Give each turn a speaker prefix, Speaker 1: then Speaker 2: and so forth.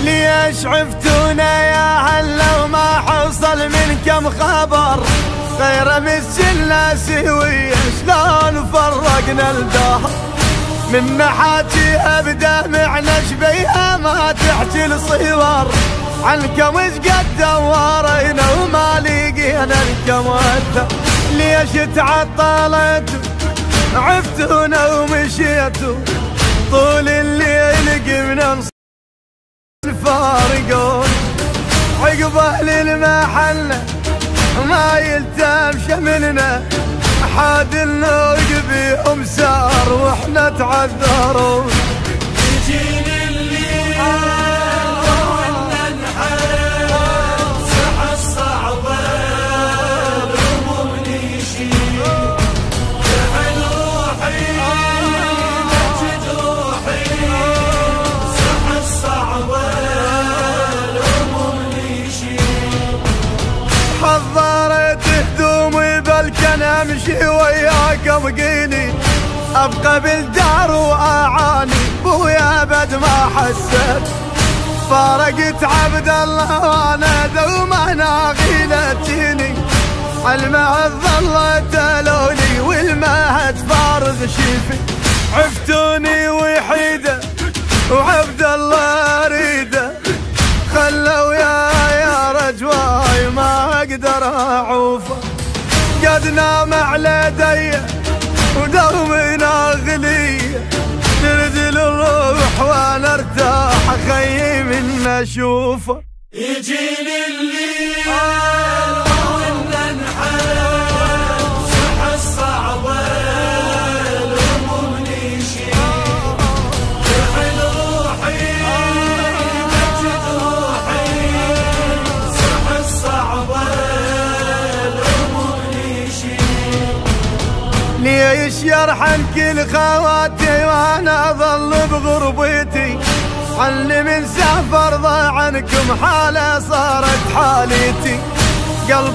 Speaker 1: ليش عفتونا يا هلا وما حصل منكم خبر غير مسجلنا سوية شلون فرقنا الدهر من محاكيها بدمعنا شبيها ما تحكي الصور عنكم ايش قد دورينا وما لقينا لكم اثر ليش تعطلتوا عفتونا ومشيتوا طول الليل قمنا نفارقون عقب اهل المحله ما يلتم شملنا حاد النوق بيهم سار واحنا تعذرون
Speaker 2: يجيني الليل واحنا نحارب ساحة الصعبة الهموم نشيل تحل روحي نجد روحي ساحة الصعبة الهموم نشيل
Speaker 1: حضرت هدومي بلكن امشي وياكم قيني ابقى بالدار واعاني بويا بد ما حسيت فارقت عبد الله وانا دوما ناغيلتيني المهد ظلت لوني والمهد فارغ شيفي عفتوني وحيده وعبد الله اريده خلوا يا رجواي ما اقدر اعوفه قد نام على دي ودومنا غليه نرد الروح وانا ارتاح خيي من اشوفه
Speaker 2: يجيني الليل واحنا نحارب ساحة الصعبة الهموم نشيل تحل روحي نجد روحي ساحة الصعبة الهموم نشيل
Speaker 1: ليش يرحم كل خواتي وانا اظل بغربتي علي من سفر ضاع عنكم حالة صارت حالتي قلب